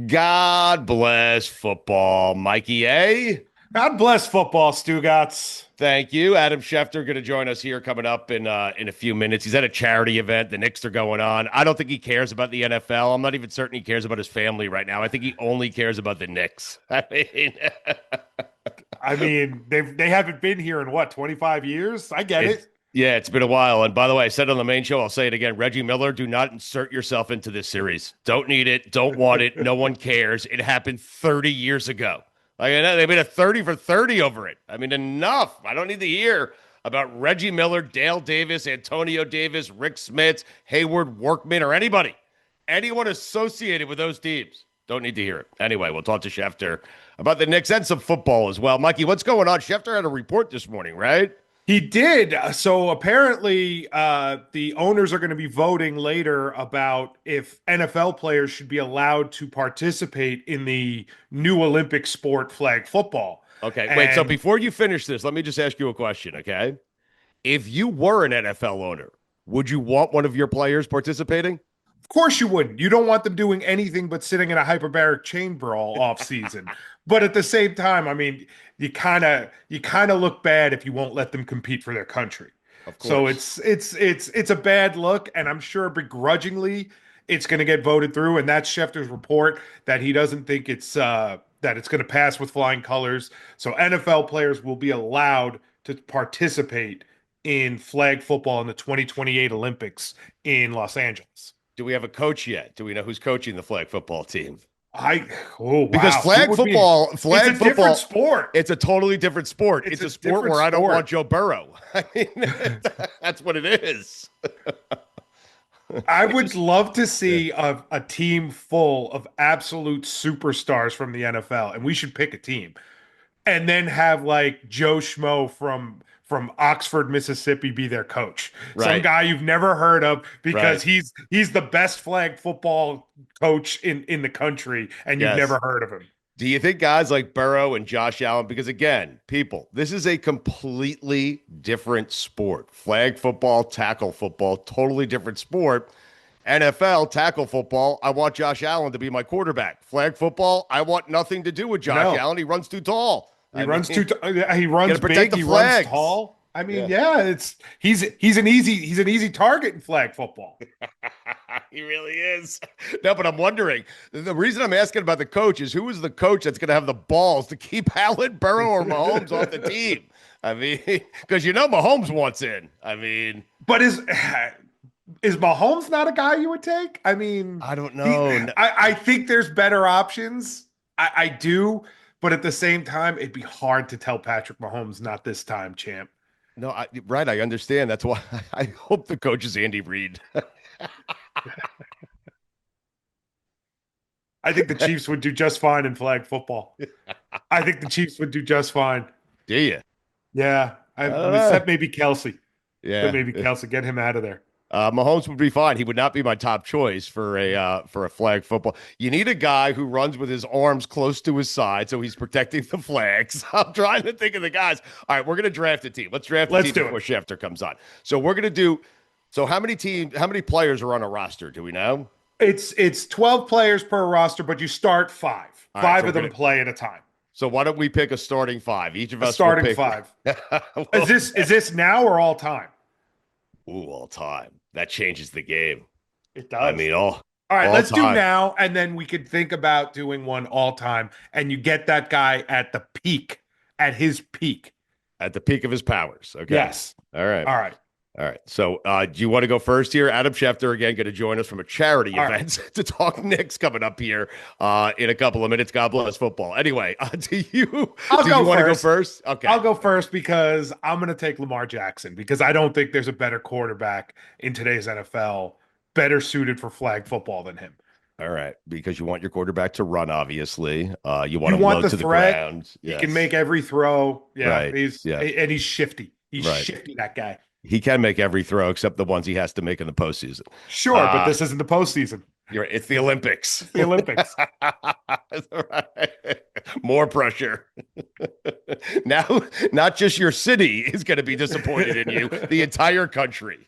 God bless football, Mikey A. God bless football, Stugotz. Thank you. Adam Schefter going to join us here coming up in a few minutes. He's at a charity event. The Knicks are going on. I don't think he cares about the NFL. I'm not even certain he cares about his family right now. I think he only cares about the Knicks. I mean, I mean, they haven't been here in what, 25 years? I get it's it. yeah, it's been a while. And by the way, I said it on the main show. I'll say it again. Reggie Miller, do not insert yourself into this series. Don't need it. Don't want it. No one cares. It happened 30 years ago. Like I know they made a 30 for 30 over it. I mean, enough. I don't need to hear about Reggie Miller, Dale Davis, Antonio Davis, Rick Smits, Hayward Workman, or anybody. Anyone associated with those teams. Don't need to hear it. Anyway, we'll talk to Schefter about the Knicks and some football as well. Mikey, what's going on? Schefter had a report this morning, right? He did. So apparently, the owners are going to be voting later about if NFL players should be allowed to participate in the new Olympic sport, flag football. Okay, wait. So And before you finish this, let me just ask you a question, okay? If you were an NFL owner, would you want one of your players participating? of course you wouldn't. You don't want them doing anything but sitting in a hyperbaric chamber all off season. But at the same time, I mean, you kind of look bad if you won't let them compete for their country. Of So course. it's a bad look, and I'm sure begrudgingly it's going to get voted through. And that's Schefter's report that he doesn't think that it's going to pass with flying colors. So NFL players will be allowed to participate in flag football in the 2028 Olympics in Los Angeles. Do we have a coach yet? Do we know who's coaching the flag football team? I oh Because wow, who would be? It's a different sport. it's a totally different sport. It's It's a a sport different where I don't want sport. Joe Burrow. I mean, that's what it is. I would love to see a team full of absolute superstars from the NFL, and we should pick a team, and then have like Joe Schmo from Oxford, Mississippi, be their coach. Some Right. guy you've never heard of because Right. he's the best flag football coach in the country, and you've Yes. never heard of him. Do you think guys like Burrow and Josh Allen, because again, people, this is a completely different sport. Flag football, tackle football, totally different sport. NFL, tackle football, I want Josh Allen to be my quarterback. Flag football, I want nothing to do with Josh No. Allen. He runs too tall. He I mean, runs he got runs to protect big, the he runs flags. tall. I mean, Yeah. yeah, it's he's an easy target in flag football. He really is. No, but I'm wondering the reason I'm asking about the coach is who is the coach that's going to have the balls to keep Allen, Burrow, or Mahomes off the team? I mean, because Mahomes wants in. I mean, But is Mahomes not a guy you would take? I mean, I don't he know. I think there's better options. I do, but at the same time, it'd be hard to tell Patrick Mahomes not this time, champ. No, right. I understand. That's why I hope the coach is Andy Reid. I think the Chiefs would do just fine in flag football. I think the Chiefs would do just fine. Do you? Yeah, I don't know. except maybe Kelsey. But Yeah. maybe Kelsey, get him out of there. Mahomes would be fine. He would not be my top choice for a flag football. You need a guy who runs with his arms close to his side, so he's protecting the flags. I'm trying to think of the guys. All right, we're gonna draft a team. Let's draft a Let's team do before it. Schefter comes on. So we're gonna do. So how many players are on a roster? Do we know? It's 12 players per roster, but you start five. All right, Five so of we're them gonna. play at a time. So why don't we pick a starting five? Each of A us will starting pick. five. Is Well, this now or all time? ooh, all time. That changes the game. It I does. mean, All right, all let's do time. now, and then we could think about doing one all time, and you get that guy at the peak, at his peak. At the peak of his powers. Okay. Yes. All right. All right. All right. So, do you want to go first here? Adam Schefter again going to join us from a charity All right. event to talk Knicks coming up here in a couple of minutes. God bless football. Anyway, do you I'll do go you want to go first. first? Okay. I'll go first because I'm going to take Lamar Jackson because I don't think there's a better quarterback in today's NFL better suited for flag football than him. All right. Because you want your quarterback to run, obviously. You want You him want low the to the threat. ground. He can Yes. make every throw. Yeah, Right. Yeah. he's shifty. He's Right. shifty, that guy. He can make every throw except the ones he has to make in the postseason. Sure, but Uh, this isn't the postseason. it's the Olympics. It's the Olympics. Right. More pressure. Now, not just your city is going to be disappointed in you, the entire country.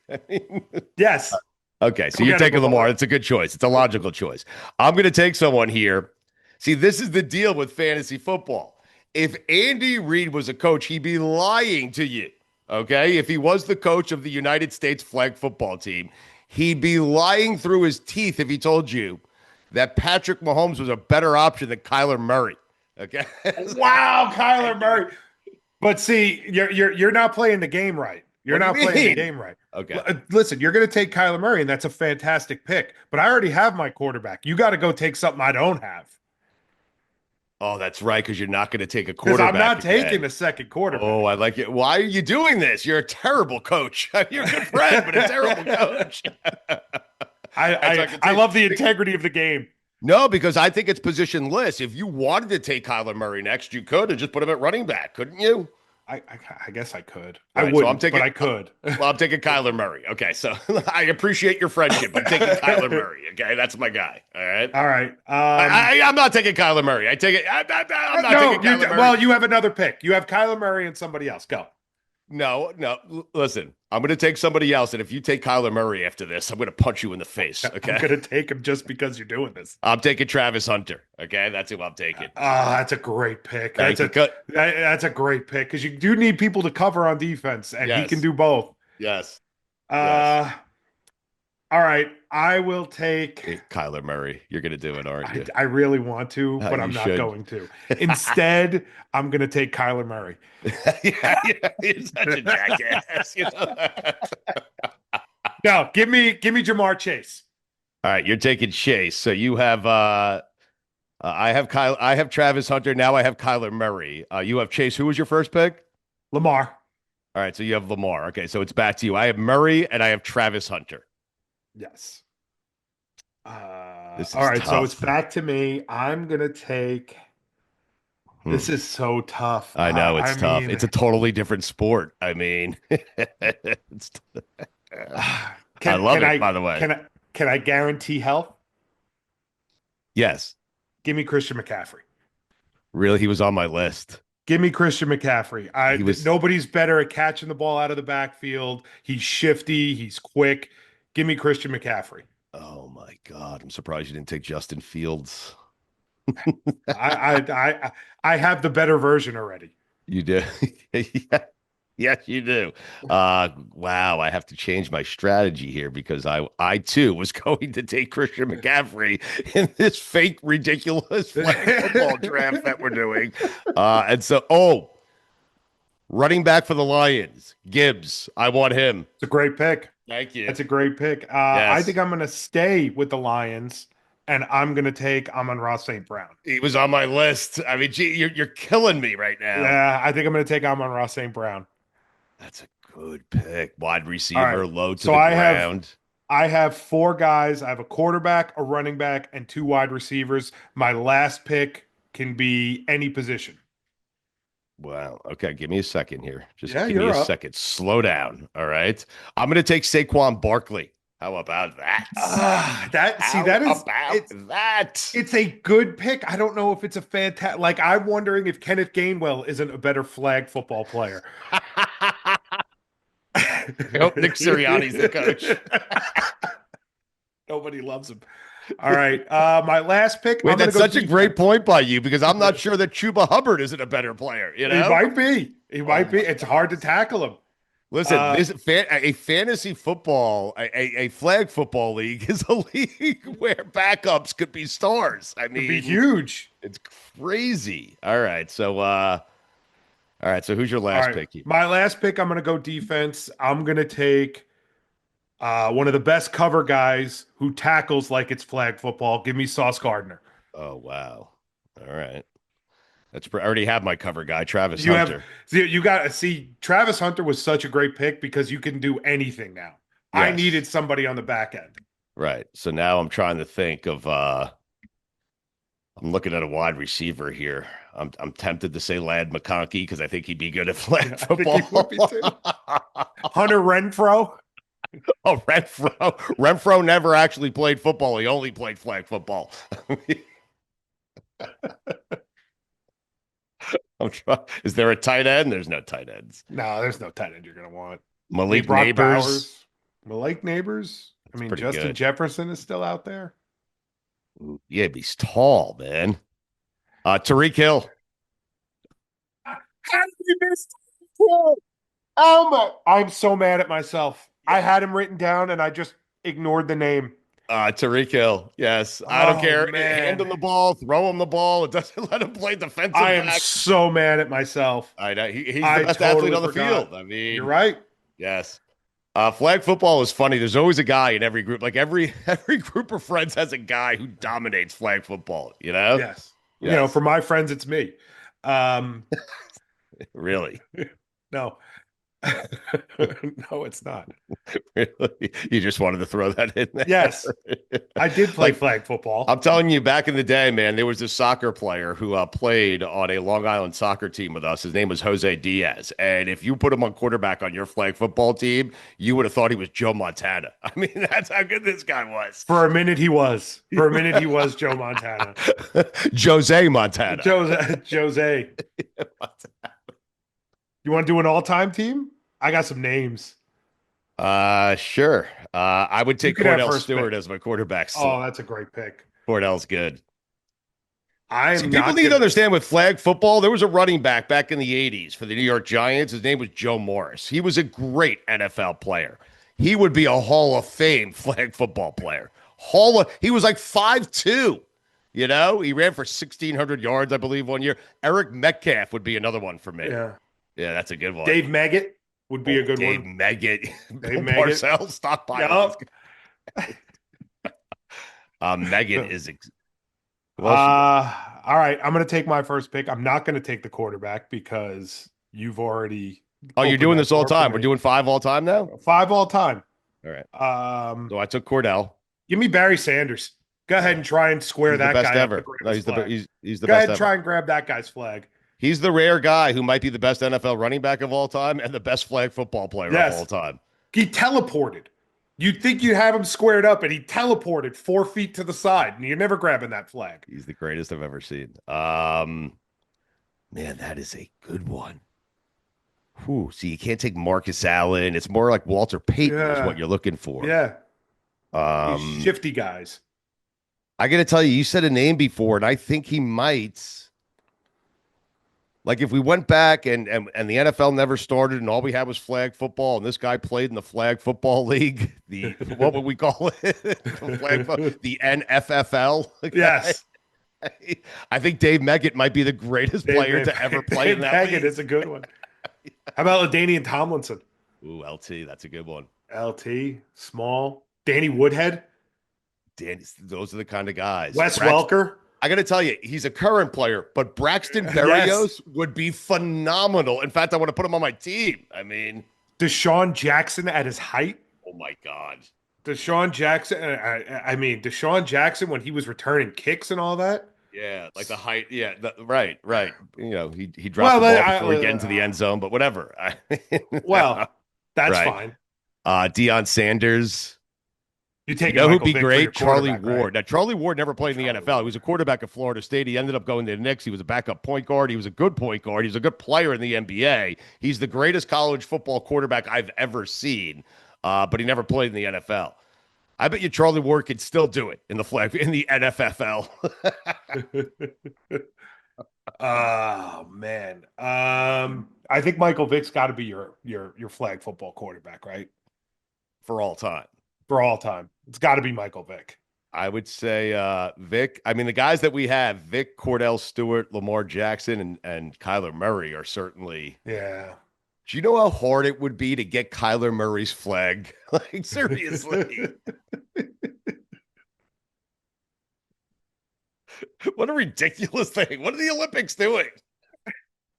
Yes. Okay, so Go you're get him, taking Lamar. Lamar. It's a good choice. It's a logical choice. I'm going to take someone here See, this is the deal with fantasy football. If Andy Reid was a coach, he'd be lying to you. Okay. If he was the coach of the United States flag football team, he'd be lying through his teeth if he told you that Patrick Mahomes was a better option than Kyler Murray. Okay. Wow, Kyler Murray. But see, you're not playing the game right. You're What do not you playing the mean? game right. Okay. Listen, you're going to take Kyler Murray, and that's a fantastic pick. But I already have my quarterback. You got to go take something I don't have Oh, that's right, because you're not going to take a because I'm quarterback not taking again. a second quarterback. Oh, I like it. Why are you doing this? You're a terrible coach. You're a good friend, but a terrible coach. I love the integrity of the game. No, because I think it's positionless. If you wanted to take Kyler Murray next, you could and just put him at running back, couldn't you? I guess I could. Right, I wouldn't, so I'm taking, but I could. Well, I'm taking Kyler Murray. Okay, so I appreciate your friendship. I'm taking Kyler Murray. Okay, that's my guy. All right. All right. I'm not taking Kyler Murray. I take it. I'm not taking Kyler Murray. Well, you have another pick. You have Kyler Murray and somebody else. Go. No. Listen, I'm going to take somebody else, and if you take Kyler Murray after this, I'm going to punch you in the face. Okay. I'm going to take him just because you're doing this. I'm taking Travis Hunter. Okay, that's who I'm taking. That's a great pick. That's a great pick because you do need people to cover on defense, and he can do both. Yes. All right. I will take Kyler Murray. You're going to do it, aren't you? I really want to, but I'm not going to. Instead, I'm going to take Kyler Murray. yeah, he's such a jackass. You know that? No, give me Jamar Chase. All right, you're taking Chase. So you have I have Travis Hunter. Now I have Kyler Murray. You have Chase. Who was your first pick? Lamar. All right, so you have Lamar. Okay, so it's back to you. I have Murray and I have Travis Hunter. Yes. All right, tough. so it's back to me. I'm gonna take. This is so tough. I know it's tough. It's a totally different sport. I mean, I love it. By the way, can I guarantee health? Yes. Give me Christian McCaffrey. Really, he was on my list. Give me Christian McCaffrey. Nobody's better at catching the ball out of the backfield. He's shifty. He's quick. Give me Christian McCaffrey. Oh my God! I'm surprised you didn't take Justin Fields. I have the better version already. You do. Yes, you do. Wow, I have to change my strategy here because I too was going to take Christian McCaffrey in this fake, ridiculous flag football draft that we're doing. And so, running back for the Lions, Gibbs. I want him. It's a great pick. Thank you. That's a great pick. Yes. I think I'm going to stay with the Lions, and I'm going to take Amon-Ra St. Brown. He was on my list. I mean, gee, you're killing me right now. Yeah, I think I'm going to take Amon-Ra St. Brown. That's a good pick. Wide receiver, low to the ground. I have four guys. I have a quarterback, a running back, and two wide receivers. My last pick can be any position. Wow. Okay, give me a second here. Just give me a second. Slow down. All right. I'm going to take Saquon Barkley. How about that? It's a good pick. I don't know if it's a fantastic. Like, I'm wondering if Kenneth Gainwell isn't a better flag football player. I hope Nick Sirianni's the coach. Nobody loves him. All right. My last pick. Wait, that's such a great point by you because I'm not sure that Chuba Hubbard isn't a better player. You know, he might be. It's hard to tackle him. Listen, a fantasy football, a flag football league is a league where backups could be stars. I mean, it'd be huge. It's crazy. All right, so who's your last pick? My last pick, I'm going to go defense. I'm going to take one of the best cover guys who tackles like it's flag football. Give me Sauce Gardner. Oh wow! All right. I already have my cover guy, Travis Hunter. You got to see Travis Hunter was such a great pick because you can do anything now. Yes. I needed somebody on the back end. Right. So now I'm trying to think of I'm looking at a wide receiver here. I'm tempted to say Ladd McConkey because I think he'd be good at flag football. Hunter Renfro. Oh, Renfro never actually played football. He only played flag football. Is there a tight end? There's no tight ends. No, there's no tight end you're going to want. Malik Neighbors. Malik Neighbors. I mean, Justin Jefferson is still out there. Yeah, but he's tall, man. Tariq Hill. How did we miss Hill? Oh my! I'm so mad at myself. I had him written down and I just ignored the name. Tariq Hill. Yes. I don't Oh care. Hand man, him the ball, throw him the ball. It doesn't let him play I defensive am back. so mad at myself. I know. He's the I best athlete totally on the forgot. field. I You're mean, right. yes. Flag football is funny. There's always a guy in every group. Like every group of friends has a guy who dominates flag football, you know? Yes. For Yes. my friends, it's me. Um, Really. no, no, it's not. Really. You just wanted to throw that in there. Yes, I did play Like flag football. I'm telling you, back in the day, man, there was this soccer player who played on a Long Island soccer team with us. His name was Jose Diaz. And if you put him on quarterback on your flag football team, you would have thought he was Joe Montana. I mean, that's how good this guy was. For a minute, he was. For a minute, he was Joe Montana. Jose Montana. Jose. You want to do an all-time team? I got some names. Sure. I would You take could have Cordell first Stewart pick. as my quarterback Oh, slot. that's a great pick. Cordell's good. I See, am people not need to gonna. understand with flag football, there was a running back back in the 80s for the New York Giants. His name was Joe Morris. He was a great NFL player. He would be a Hall of Fame flag football player. He was like 5'2". You know, he ran for 1,600 yards, I believe, one year. Eric Metcalf would be another one for me. Yeah. Yeah, that's a good one. Dave Meggett would be a good Dave one. Meggett, Bill Dave Meggett. Parcells, stockpile. Yep. Meggett is. Who else you got? All right. I'm going to take my first pick. I'm not going to take the quarterback because you've already Oh, you're opened doing that this all door for time. We're me. doing 5 all time now? 5 all time. All right. Um, So I took Cordell. Give me Barry Sanders. Go ahead and try and square He's the that best guy up to ever. grab No, his he's flag. he's the Go best ahead and ever. try and grab that guy's flag. He's the rare guy who might be the best NFL running back of all time and the best flag football player of all Yes. time. He teleported. You'd think you'd have him squared up, and he teleported 4 feet to the side, and you're never grabbing that flag. He's the greatest I've ever seen. Man, that is a good one. Whew. See, you can't take Marcus Allen. It's more like Walter Payton is what you're looking for. Yeah. Um, These shifty guys. I got to tell you, you said a name before, and I think he might. Like if we went back and the NFL never started and all we had was flag football and this guy played in the flag football league, the what would we call it? The NFFL. Okay? Yes. I think Dave Meggett might be the greatest player to ever play in that Dave league. Meggett is a good one. How about LaDainian Tomlinson? Ooh, LT, that's a good one. LT, small. Danny Woodhead. Those are the kind of guys. Wes Welker. I got to tell you, he's a current player, but Braxton Berrios would be phenomenal. In fact, I want to put him on my team. I mean, Deshaun Jackson at his height. Oh my God. Deshaun Jackson. Deshaun Jackson when he was returning kicks and all that. Yeah, like the height. Yeah, right. You know, he dropped the ball before he get into the end zone, but whatever. That's fine. Deion Sanders. You take who'd be Vick great? Charlie Ward. Right? Now, Charlie Ward never played in the NFL. He was a quarterback at Florida State. He ended up going to the Knicks. He was a backup point guard. He was a good point guard. He was a good player in the NBA. He's the greatest college football quarterback I've ever seen, but he never played in the NFL. I bet you Charlie Ward could still do it in the NFFL. Oh man. I think Michael Vick's got to be your flag football quarterback, right? For all time. For all time. It's got to be Michael Vick. I would say Vick. I mean, the guys that we have, Vick, Cordell Stewart, Lamar Jackson, and Kyler Murray are certainly. Yeah. Do you know how hard it would be to get Kyler Murray's flag? Like, seriously. What a ridiculous thing. What are the Olympics doing?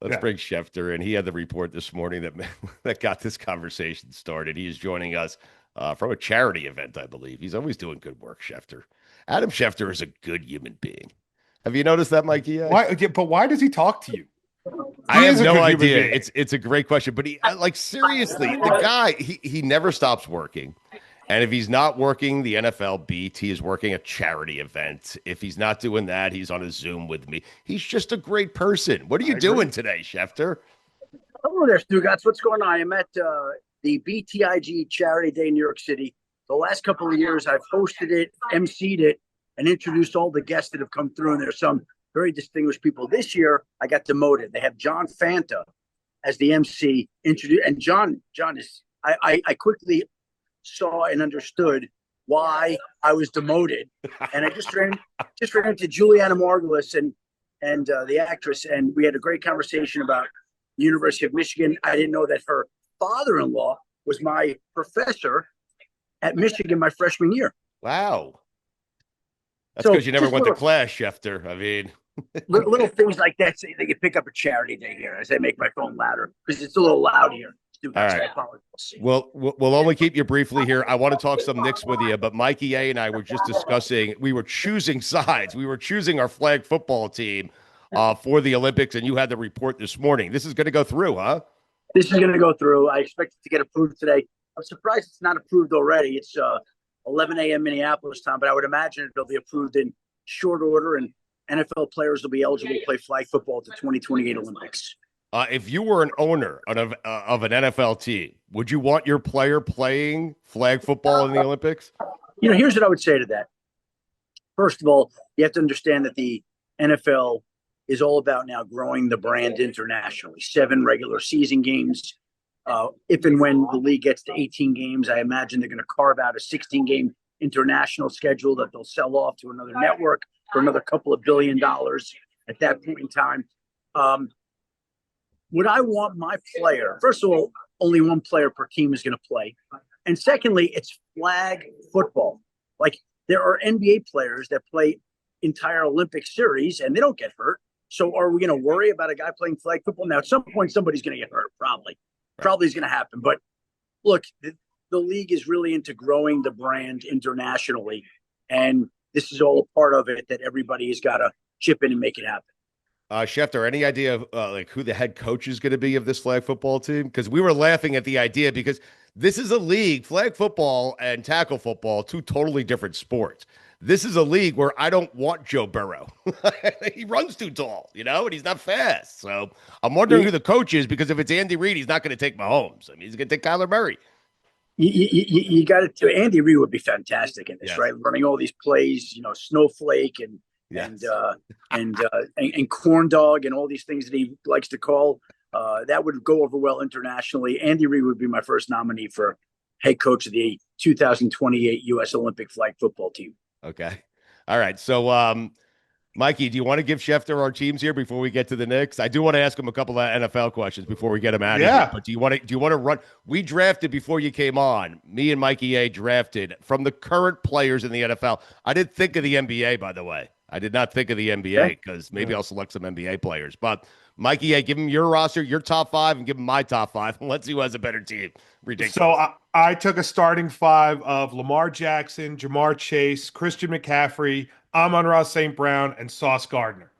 Let's bring Schefter in. He had the report this morning that got this conversation started. He is joining us from a charity event, I believe. He's always doing good work, Schefter. Adam Schefter is a good human being. Have you noticed that, Mikey? But why does he talk to you? I have no idea. It's a great question, but he seriously, the guy he never stops working. And if he's not working the NFL beat, he is working a charity event. If he's not doing that, he's on a Zoom with me. He's just a great person. What are you doing today, Schefter? Hello there, Stugotz. What's going on? I'm at the BTIG Charity Day in New York City. The last couple of years, I've hosted it, emceed it, and introduced all the guests that have come through. And there's some very distinguished people. This year, I got demoted. They have John Fanta as the MC introduced, and John is. I quickly saw and understood why I was demoted, and I just ran into Juliana Margulis and the actress, and we had a great conversation about the University of Michigan. I didn't know that her father-in-law was my professor at Michigan my freshman year. Wow. That's because you never went to class, Schefter. I mean, little things like that. So they can pick up a charity day here as I make my phone louder because it's a little loud here. All right. We'll only keep you briefly here. I want to talk some Knicks with you, but Mikey A and I were just discussing, we were choosing sides. We were choosing our flag football team for the Olympics, and you had the report this morning. This is going to go through, huh? This is going to go through. I expect it to get approved today. I'm surprised it's not approved already. It's 11 a.m. Minneapolis time, but I would imagine it'll be approved in short order, and NFL players will be eligible to play flag football at the 2028 Olympics. If you were an owner of an NFL team, would you want your player playing flag football in the Olympics? Here's what I would say to that. First of all, you have to understand that the NFL is all about now growing the brand internationally. 7 regular season games. If and when the league gets to 18 games, I imagine they're going to carve out a 16-game international schedule that they'll sell off to another network for another couple of $1 billion at that point in time. Would I want my player? First of all, only one player per team is going to play. And secondly, it's flag football. Like there are NBA players that play entire Olympic series and they don't get hurt. So are we going to worry about a guy playing flag football? Now, at some point, somebody's going to get hurt, probably. Probably is going to happen. But look, the league is really into growing the brand internationally. And this is all a part of it that everybody has got to chip in and make it happen. Schefter, any idea of like who the head coach is going to be of this flag football team? Because we were laughing at the idea because this is a league, flag football and tackle football, 2 totally different sports. This is a league where I don't want Joe Burrow. He runs too tall, and he's not fast. So I'm wondering who the coach is because if it's Andy Reid, he's not going to take Mahomes. I mean, he's going to take Kyler Murray. You got to do. Andy Reid would be fantastic in this, right? Running all these plays, snowflake and corn dog and all these things that he likes to call. That would go over well internationally. Andy Reid would be my first nominee for head coach of the 2028 U.S. Olympic flag football team. Okay. All right. So, Mikey, do you want to give Schefter our teams here before we get to the Knicks? I do want to ask him a couple of NFL questions before we get him out of here. But do you want to run? We drafted before you came on. Me and Mikey A drafted from the current players in the NFL. I didn't think of the NBA, by the way. I did not think of the NBA because maybe I'll select some NBA players. But Mikey A, give him your roster, your top 5, and give him my top 5. And let's see who has a better team. Ridiculous. So I took a starting 5 of Lamar Jackson, Jamar Chase, Christian McCaffrey, Amon-Ra St. Brown, and Sauce Gardner.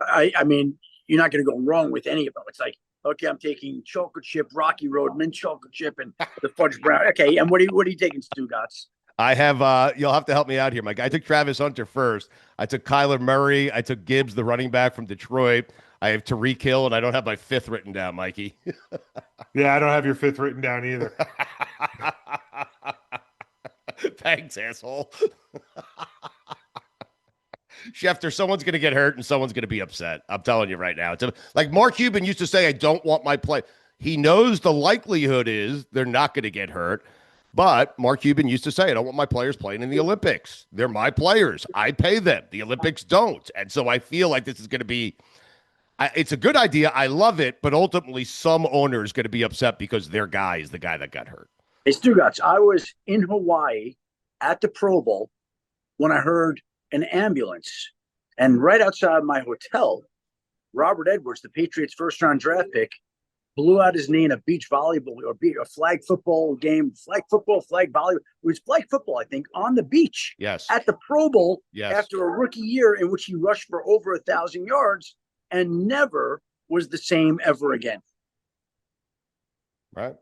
I mean, you're not going to go wrong with any of them. It's like, okay, I'm taking chocolate chip, Rocky Road, mint chocolate chip, and the fudge brown. Okay, and what are you taking, Stugotz? I have, you'll have to help me out here, Mike. I took Travis Hunter first. I took Kyler Murray. I took Gibbs, the running back from Detroit. I have Tyreek Hill, and I don't have my 5th written down, Mikey. Yeah, I don't have your 5th written down either. Thanks, asshole. Schefter, someone's going to get hurt, and someone's going to be upset. I'm telling you right now. It's like Mark Cuban used to say, I don't want my play. He knows the likelihood is they're not going to get hurt. But Mark Cuban used to say, I don't want my players playing in the Olympics. They're my players. I pay them. The Olympics don't. And so I feel like this is going to be, it's a good idea. I love it. But ultimately, some owner is going to be upset because their guy is the guy that got hurt. Hey, Stugotz, I was in Hawaii at the Pro Bowl when I heard an ambulance. And right outside my hotel, Robert Edwards, the Patriots' first-round draft pick, blew out his knee in a beach volleyball or a flag football game, flag volleyball. It was flag football, I think, on the beach. Yes. At the Pro Bowl. Yes. After a rookie year in which he rushed for over 1,000 yards and never was the same ever again. Right.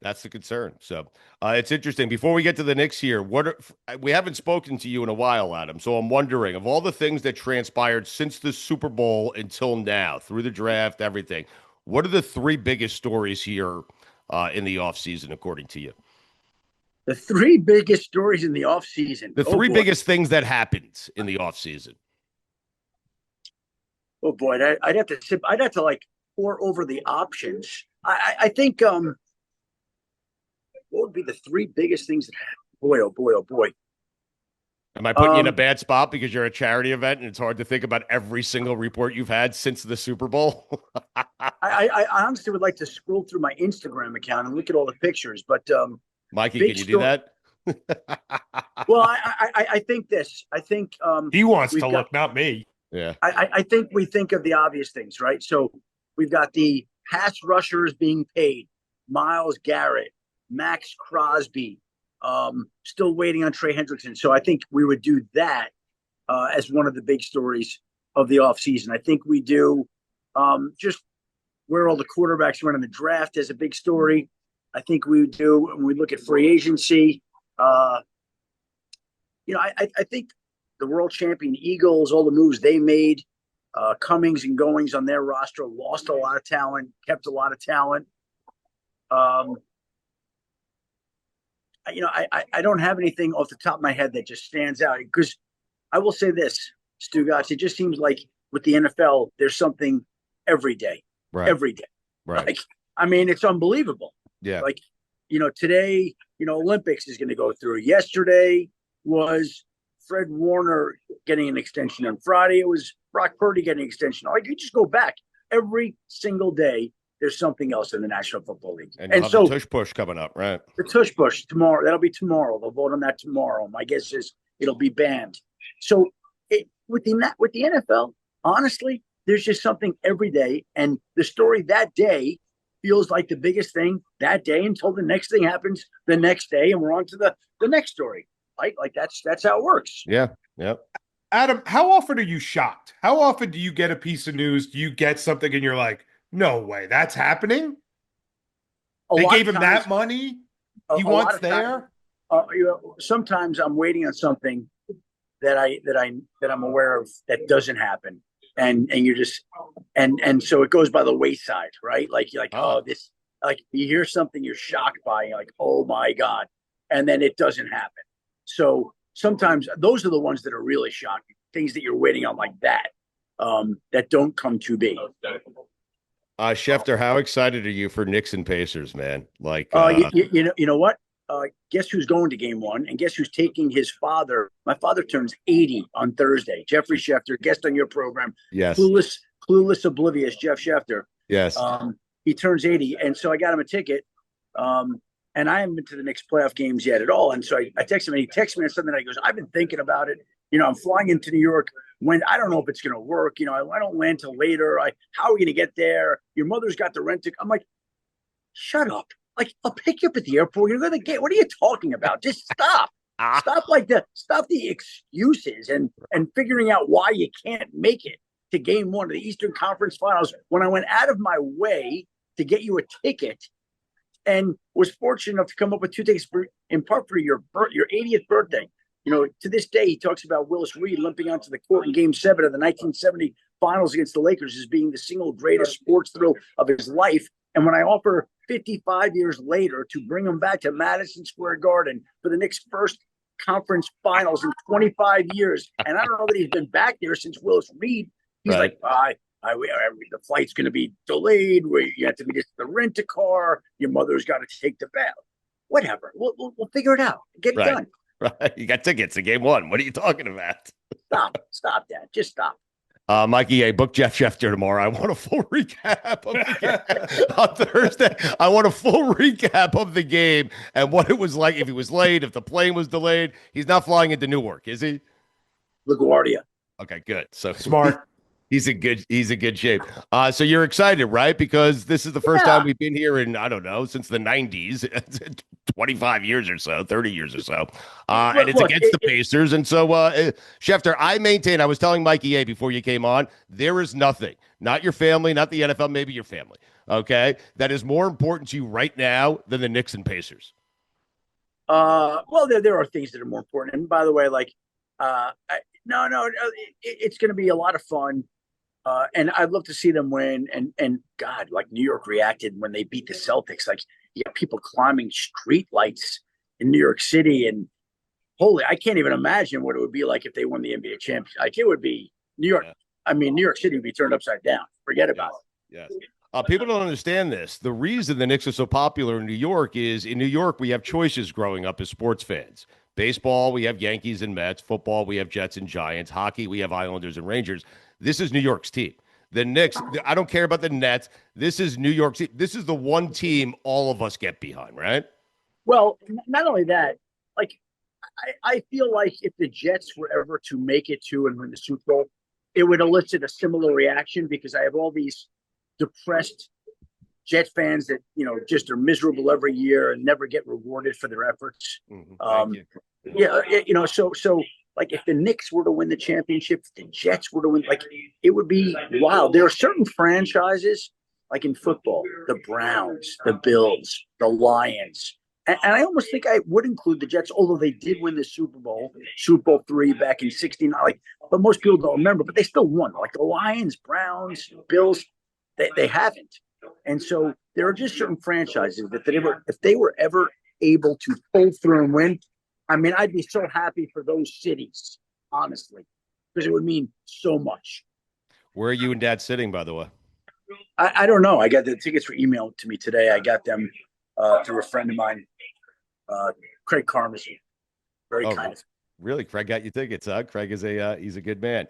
That's the concern. So it's interesting. Before we get to the Knicks here, we haven't spoken to you in a while, Adam. So I'm wondering, of all the things that transpired since the Super Bowl until now, through the draft, everything, what are the 3 biggest stories here in the offseason, according to you? The 3 biggest stories in the offseason. The 3 biggest things that happened in the offseason. Oh boy, I'd have to sit. I'd have to like pour over the options. I think what would be the three biggest things that happen? Boy, oh boy, oh boy. Am I putting you in a bad spot because you're a charity event and it's hard to think about every single report you've had since the Super Bowl? I honestly would like to scroll through my Instagram account and look at all the pictures, but Mikey, can you do that? Well, I think this. I think he wants to look, not me. Yeah. I think we think of the obvious things, right? So we've got the pass rushers being paid, Myles Garrett, Max Crosby, still waiting on Trey Hendrickson. So I think we would do that as one of the big stories of the offseason. I think we do just where all the quarterbacks went in the draft as a big story. I think we do when we look at free agency. I think the world champion Eagles, all the moves they made, comings and goings on their roster, lost a lot of talent, kept a lot of talent. I don't have anything off the top of my head that just stands out, because I will say this, Stugotz, it just seems like with the NFL, there's something every day, right? Every day. Right. Like, I mean, it's unbelievable. Yeah. Like, today, Olympics is going to go through. Yesterday was Fred Warner getting an extension. On Friday, it was Brock Purdy getting an extension. Like, you just go back every single day. There's something else in the National Football League. And so the tush push coming up, right? The tush push tomorrow. That'll be tomorrow. They'll vote on that tomorrow. My guess is it'll be banned. So with the NFL, honestly, there's just something every day. And the story that day feels like the biggest thing that day until the next thing happens the next day. And we're on to the next story. Like that's how it works. Yeah. Yep. Adam, how often are you shocked? How often do you get a piece of news? Do you get something and you're like, no way, that's happening? They gave him that money. He wants there. Sometimes I'm waiting on something that I'm aware of that doesn't happen, and you're just and so it goes by the wayside, right? Like you're like, oh, this, like you hear something you're shocked by, you're like, oh my God, and then it doesn't happen. So sometimes those are the ones that are really shocking, things that you're waiting on like that, that don't come to be. Schefter, how excited are you for Knicks and Pacers, man? Like, you know what? Guess who's going to game one, and guess who's taking his father? My father turns 80 on Thursday. Jeffrey Schefter, guest on your program. Yes. Clueless, oblivious, Jeff Schefter. Yes. He turns 80, and so I got him a ticket. And I haven't been to the Knicks playoff games yet at all. And so I text him, and he texts me on something. He goes, "I've been thinking about it. I'm flying into New York. When I don't know if it's going to work. I don't land till later. How are we going to get there? Your mother's got the rent ticket." I'm like, shut up. Like, I'll pick you up at the airport. You're going to get, what are you talking about? Just stop. Stop the excuses and figuring out why you can't make it to game one of the Eastern Conference Finals when I went out of my way to get you a ticket and was fortunate enough to come up with 2 tickets in part for your 80th birthday. To this day, he talks about Willis Reed limping onto the court in Game 7 of the 1970 Finals against the Lakers as being the single greatest sports thrill of his life. And when I offer 55 years later to bring him back to Madison Square Garden for the Knicks' first conference finals in 25 years, and I don't know that he's been back there since Willis Reed, he's right. Like, the flight's going to be delayed. You have to get to the rent-a-car. Your mother's got to take the bath. Whatever. We'll figure it out. Get it done. Right. You got tickets to game one. What are you talking about? Stop that. Just stop. Mikey A, book Jeff Schefter tomorrow. I want a full recap of the game on Thursday. I want a full recap of the game and what it was like, if he was late, if the plane was delayed. He's not flying into Newark, is he? LaGuardia. Okay, good. So smart. He's in good shape. So you're excited, right? Because this is the first time we've been here in, I don't know, since the 90s, 25 years or so, 30 years or so. And it's against the Pacers. And so, Schefter, I maintain, I was telling Mikey A before you came on, there is nothing, not your family, not the NFL, maybe your family, okay, that is more important to you right now than the Knicks and Pacers. Well, there are things that are more important. And by the way, it's going to be a lot of fun. And I'd love to see them win. And God, like New York reacted when they beat the Celtics. Like, you got people climbing street lights in New York City. And I can't even imagine what it would be like if they won the NBA championship. Like, it would be New York. Yeah. I mean, New York City would be turned upside down. Forget about it. Yes. People don't understand this. The reason the Knicks are so popular in New York is in New York, we have choices growing up as sports fans. Baseball, we have Yankees and Mets. Football, we have Jets and Giants. Hockey, we have Islanders and Rangers. This is New York's team. The Knicks, I don't care about the Nets. This is New York's team. This is the one team all of us get behind, right? Well, not only that, like, I feel like if the Jets were ever to make it to and win the Super Bowl, it would elicit a similar reaction because I have all these depressed Jet fans that, just are miserable every year and never get rewarded for their efforts. So like if the Knicks were to win the championship, if the Jets were to win, like it would be wild. There are certain franchises, like in football, the Browns, the Bills, the Lions. And I almost think I would include the Jets, although they did win the Super Bowl III back in '69. But most people don't remember, but they still won. Like the Lions, Browns, Bills, they haven't. And so there are just certain franchises that if they were ever able to pull through and win, I mean, I'd be so happy for those cities, honestly, because it would mean so much. Where are you and Dad sitting, by the way? I don't know. I got the tickets were emailed to me today. I got them through a friend of mine, Craig Carmazine. Very kind of. Really? Craig got you tickets, huh? Craig is he's a good man.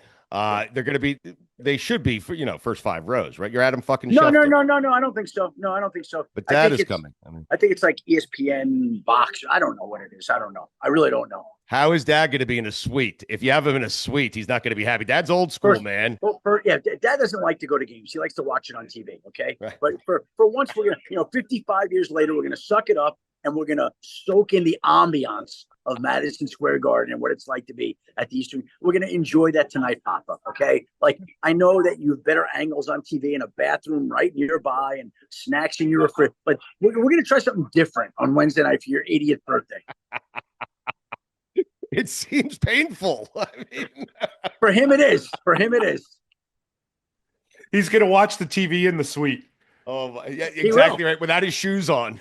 They should be for, first 5 rows, right? You're Adam fucking No, Schefter. no, I don't think so. No, I don't think so. But Dad is coming. I think it's like ESPN box. I don't know what it is. I don't know. I really don't know. How is Dad going to be in a suite? If you have him in a suite, he's not going to be happy. Dad's old school, man. Dad doesn't like to go to games. He likes to watch it on TV, okay? Right. But for once, we're going to, 55 years later, we're going to suck it up and we're going to soak in the ambiance of Madison Square Garden and what it's like to be at the Eastern. We're going to enjoy that tonight, Papa, okay? Like, I know that you have better angles on TV and a bathroom right nearby and snacks in your refrigerator, but we're going to try something different on Wednesday night for your 80th birthday. It seems painful. I mean, for him, it is. For him, it is. He's going to watch the TV in the suite. Oh, yeah, exactly right. Without his shoes on.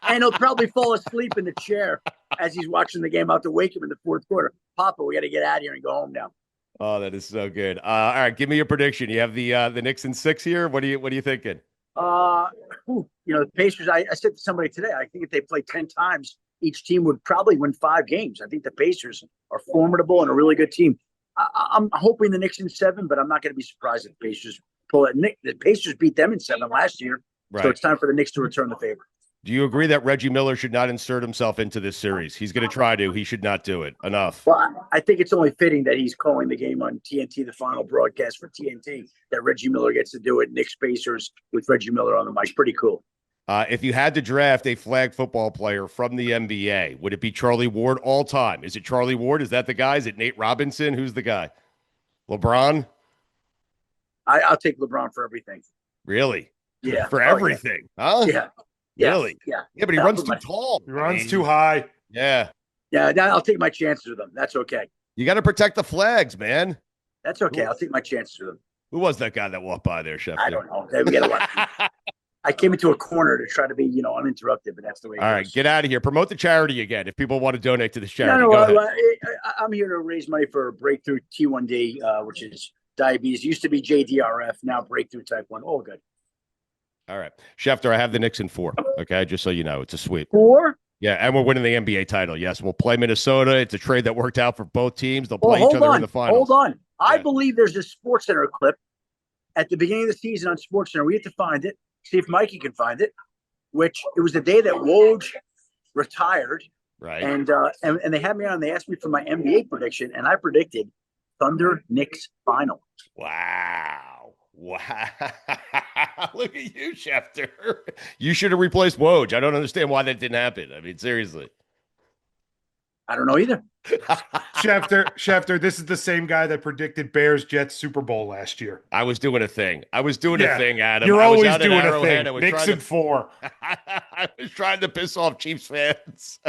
And he'll probably fall asleep in the chair as he's watching the game out to wake him in the fourth quarter. Papa, we got to get out of here and go home now. Oh, that is so good. All right, give me your prediction. You have the Knicks in 6 here. What are you thinking? The Pacers. I said to somebody today, I think if they play 10 times, each team would probably win 5 games. I think the Pacers are formidable and a really good team. I'm hoping the Knicks in 7, but I'm not going to be surprised if the Pacers pull it. The Pacers beat them in 7 last year, right. So it's time for the Knicks to return the favor. Do you agree that Reggie Miller should not insert himself into this series? He's going to try to. He should not do it. Enough. Well, I think it's only fitting that he's calling the game on TNT, the final broadcast for TNT, that Reggie Miller gets to do it. Knicks Pacers with Reggie Miller on the mic. Pretty cool. If you had to draft a flag football player from the NBA, would it be Charlie Ward all time? Is it Charlie Ward? Is that the guy? Is it Nate Robinson? Who's the guy? LeBron? I'll take LeBron for everything. Really? Yeah. For everything? Huh? Yeah. Really? Yeah. Yeah, but he runs too tall. He runs too high. Yeah. Yeah, I'll take my chances with them. That's okay. You got to protect the flags, man. That's okay. I'll take my chances with them. Who was that guy that walked by there, Chef? I don't know. We got a lot. I came into a corner to try to be, uninterrupted, but that's the way it goes. All right, get out of here. Promote the charity again if people want to donate to this charity. I'm here to raise money for Breakthrough T1D, which is diabetes. It used to be JDRF, now Breakthrough Type 1. All good. All right. Schefter, I have the Knicks in 4. Okay, just so you know. It's a sweep. 4? Yeah, and we're winning the NBA title. Yes, we'll play Minnesota. It's a trade that worked out for both teams. They'll play each other in the finals. Hold on. I believe there's a SportsCenter clip at the beginning of the season on SportsCenter. We have to find it. See if Mikey can find it. Which it was the day that Woj retired. Right. And they had me on. They asked me for my NBA prediction, and I predicted Thunder Knicks final. Wow. Look at you, Schefter. You should have replaced Woj. I don't understand why that didn't happen. I mean, seriously. I don't know either. Schefter, this is the same guy that predicted Bears-Jets Super Bowl last year. I was doing a thing. A thing, Adam. You're always doing a thing. Knicks in 4. I was trying to piss off Chiefs fans.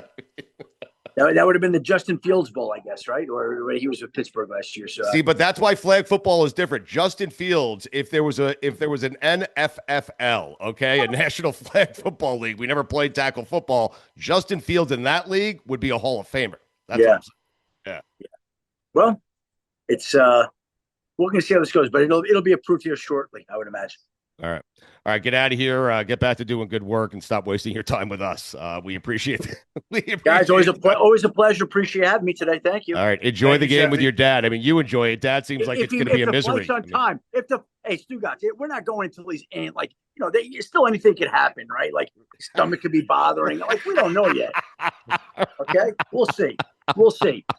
That would have been the Justin Fields Bowl, I guess, right? Or he was with Pittsburgh last year. So see, but that's why flag football is different. Justin Fields, if there was an NFFL, okay, a National Flag Football League, we never played tackle football. Justin Fields in that league would be a Hall of Famer. That's what I'm saying. Yeah. Well, it's we're going to see how this goes, but it'll be approved here shortly, I would imagine. All right. All right. Get out of here. Get back to doing good work and stop wasting your time with us. We appreciate it. Guys, always a pleasure. Appreciate having me today. Thank you. All right. Enjoy Thank the you, game with Shefty. your dad. I mean, you enjoy it. Dad seems like it's going to be a misery. If the flight's on time, hey, Stugotz, we're not going until he's in. Like, still anything could happen, right? Like, stomach could be bothering. Like, we don't know yet. Okay? We'll see.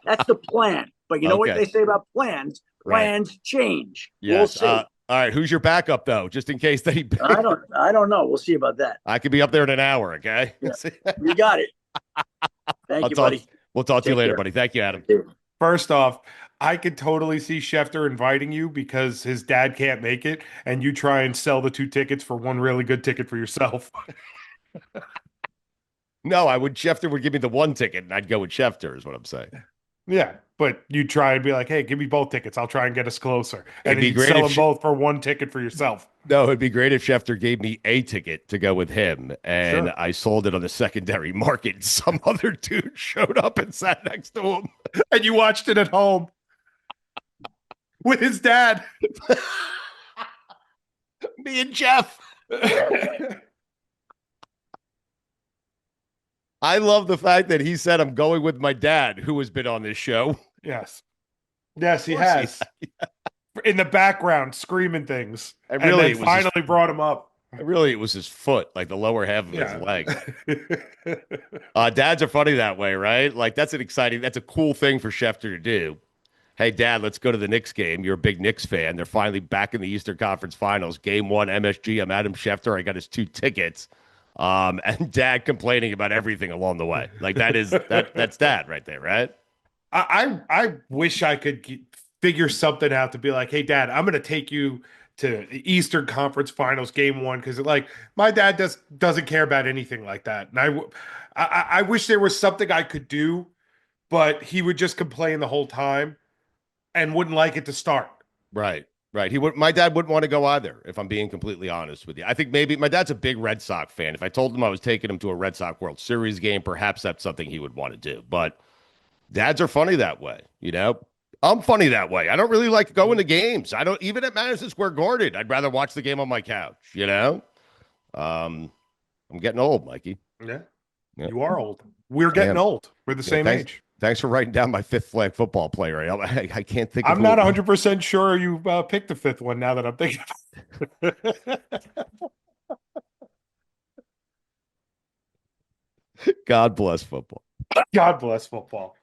That's the plan. But you know what they say about plans? Plans change. Yes. We'll see. All right, who's your backup though? Just in case they. I don't know. We'll see about that. I could be up there in an hour. Okay. Yeah. You got it. Thank you, buddy. We'll talk to you later, care. buddy. Thank you, Adam. First off, I could totally see Schefter inviting you because his dad can't make it, and you try and sell the 2 tickets for one really good ticket for yourself. No, Schefter would give me the 1 ticket, and I'd go with Schefter. Is what I'm saying. Yeah, but you try and be like, "Hey, give me both tickets. I'll try and get us closer." And It'd be you great sell if them both for 1 ticket for yourself. No, it'd be great if Schefter gave me a ticket to go with him, and I sold it on the secondary market. Some other dude showed up and sat next to him, and you watched it at home with his dad. Me and Jeff. I love the fact that he said, "I'm going with my dad," who has been on this show. Yes, he has. In the background, screaming things, and really, then finally brought him up. Really, it was his foot, like the lower half of his leg. Dads are funny that way, right? Like that's a cool thing for Schefter to do. Hey, Dad, let's go to the Knicks game. You're a big Knicks fan. They're finally back in the Eastern Conference Finals. Game 1, MSG. I'm Adam Schefter. I got his 2 tickets. And Dad complaining about everything along the way. Like that's Dad right there, right? I wish I could figure something out to be like, "Hey, Dad, I'm going to take you to the Eastern Conference Finals Game 1," because like my dad doesn't care about anything like that, and I wish there was something I could do, but he would just complain the whole time and wouldn't like it to start. Right. My dad wouldn't want to go either, if I'm being completely honest with you. I think maybe my dad's a big Red Sox fan. If I told him I was taking him to a Red Sox World Series game, perhaps that's something he would want to do. But dads are funny that way, I'm funny that way. I don't really like going to games. I don't, even at Madison Square Garden. I'd rather watch the game on my couch, I'm getting old, Mikey. Yeah. You are old. We're getting old. We're the same age. Thanks for writing down my 5th flag football player. I can't think. I'm not 100% sure you picked the 5th one now that I'm thinking about it. God bless football. God bless football.